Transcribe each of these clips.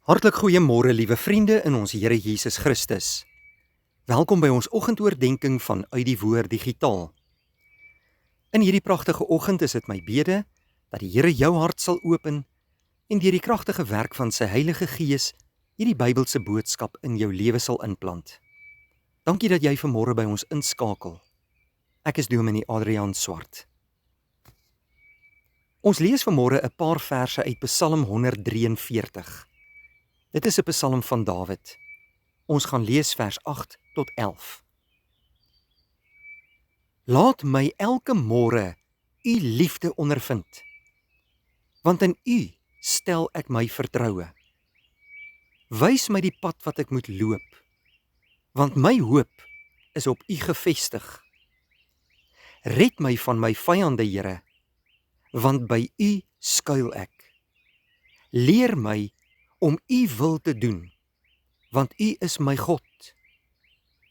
Hartlik goeiemôre liewe vriende in ons Here Jesus Christus. Welkom by ons oggendoordenkings van Uit die Woord Digitaal. In hierdie pragtige oggend is dit my bede dat die Here jou hart sal open en deur die kragtige werk van sy Heilige Gees hierdie Bybelse boodskap in jou lewe sal inplant. Dankie dat jy vanmôre by ons inskakel. Ek is Dominee Adrian Swart. Ons lees vanmôre 'n paar verse uit Psalm 143. Dit is 'n Psalm van Dawid. Ons gaan lees vers 8 tot 11. Laat my elke môre u liefde ondervind, want in u stel ek my vertroue. Wys my die pad wat ek moet loop, want my hoop is op u gefestig. Red my van my vyande, Here, want by u skuil ek. Leer my om u wil te doen, want u is my God.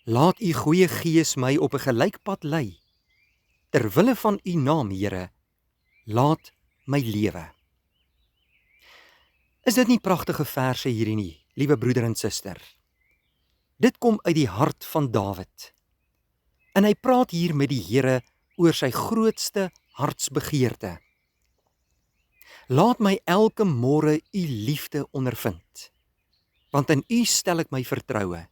Laat u goeie Gees my op 'n gelykpad lei. Ter wille van u naam, Here, laat my lewe. Is dit nie pragtige verse hierdie nie, liewe broeder en suster? Dit kom uit die hart van Dawid. En hy praat hier met die Here oor sy grootste hartsbegeerte. Laat my elke môre u liefde ondervind, want in u stel ek my vertroue.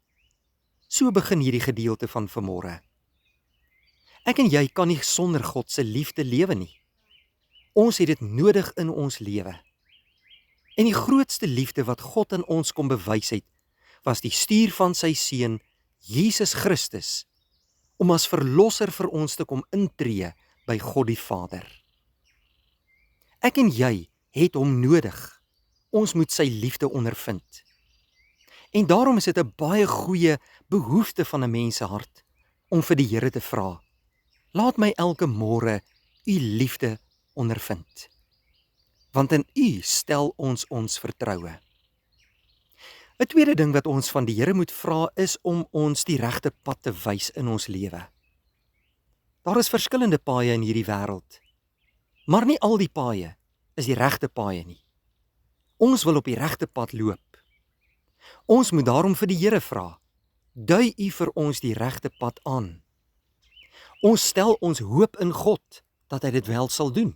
So begin hierdie gedeelte van vanmôre. Ek en jy kan nie sonder God se liefde lewe nie. Ons het dit nodig in ons lewe. En die grootste liefde wat God in ons kom bewys het, was die stuur van sy seun, Jesus Christus, om as verlosser vir ons te kom intree by God die Vader. Ek en jy het hom nodig. Ons moet sy liefde ondervind. En daarom is dit 'n baie goeie behoefte van 'n mens se hart om vir die Here te vra: laat my elke môre u liefde ondervind. Want in u stel ons vertroue. 'n Tweede ding wat ons van die Here moet vra is om ons die regte pad te wys in ons lewe. Daar is verskillende paaie in hierdie wêreld, maar nie al die paaie is die regte paaie nie. Ons wil op die regte pad loop. Ons moet daarom vir die Here vra: dui u vir ons die regte pad aan. Ons stel ons hoop in God dat hy dit wel sal doen.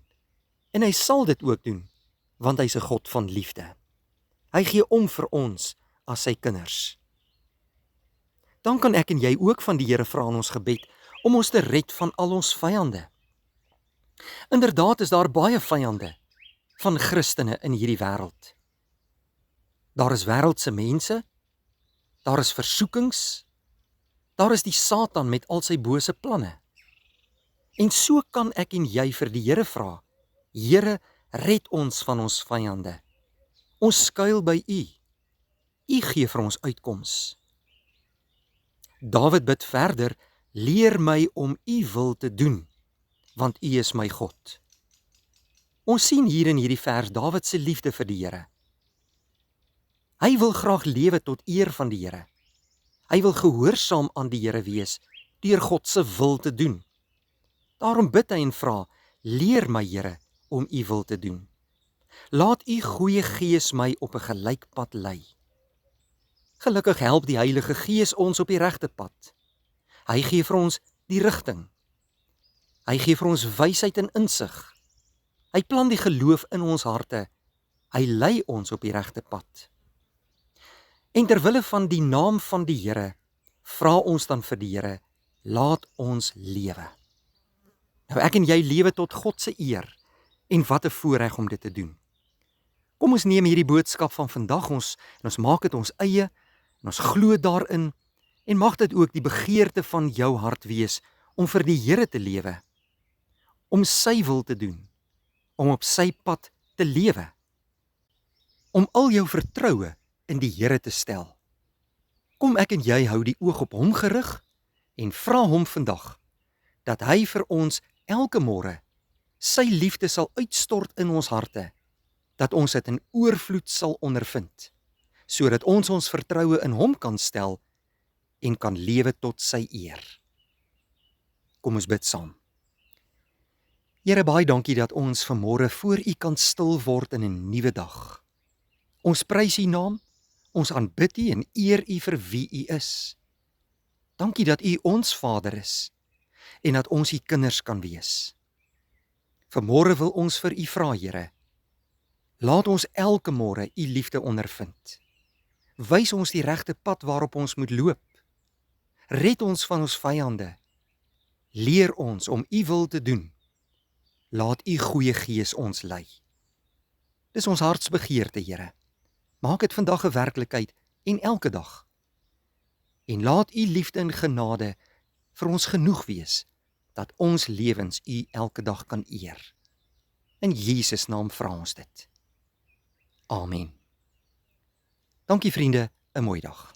En hy sal dit ook doen, want hy's 'n God van liefde. Hy gee om vir ons as sy kinders. Dan kan ek en jy ook van die Here vra in ons gebed om ons te red van al ons vyande. Inderdaad is daar baie vyande van Christene in hierdie wêreld. Daar is wêreldse mense, daar is versoekings, daar is die Satan met al sy bose planne. En so kan ek en jy vir die Here vra: Here, red ons van ons vyande. Ons skuil by u. U gee vir ons uitkoms. Dawid bid verder: leer my om u wil te doen, want u is my God. Ons sien hier in hierdie vers Dawid se liefde vir die Here. Hy wil graag lewe tot eer van die Here. Hy wil gehoorsaam aan die Here wees deur God se wil te doen. Daarom bid hy en vra: leer my, Here, om u wil te doen. Laat u goeie Gees my op 'n gelykpad lei. Gelukkig help die Heilige Gees ons op die regte pad. Hy gee vir ons die rigting. Hy gee vir ons wysheid en insig. Hy plant die geloof in ons harte. Hy lei ons op die regte pad. En ter wille van die naam van die Here, vra ons dan vir die Here: laat ons lewe. Nou ek en jy lewe tot God se eer, en wat 'n voorreg om dit te doen. Kom ons neem hierdie boodskap van vandag en ons maak dit ons eie, en ons glo daarin, en mag dit ook die begeerte van jou hart wees om vir die Here te lewe, om sy wil te doen, om op sy pad te lewe, om al jou vertroue in die Here te stel. Kom ek en jy hou die oog op hom gerig en vra hom vandag dat hy vir ons elke môre sy liefde sal uitstort in ons harte, dat ons dit in oorvloed sal ondervind, sodat ons vertroue in hom kan stel en kan lewe tot sy eer. Kom ons bid saam. Here, baie dankie dat ons vanmôre voor U kan stil word in 'n nuwe dag. Ons prys U naam Ons aanbid U en eer U vir wie U is. Dankie dat U ons Vader is en dat ons U kinders kan wees. Vanmôre wil ons vir U vra, Here, laat ons elke môre U liefde ondervind. Wys ons die regte pad waarop ons moet loop. Red ons van ons vyande. Leer ons om U wil te doen. Laat U goeie Gees ons lei. Dis ons hartsbegeerte, Here. Maak dit vandag 'n werklikheid en elke dag. En laat U liefde en genade vir ons genoeg wees, dat ons lewens U elke dag kan eer. In Jesus naam vra ons dit. Amen. Dankie vriende, 'n mooi dag.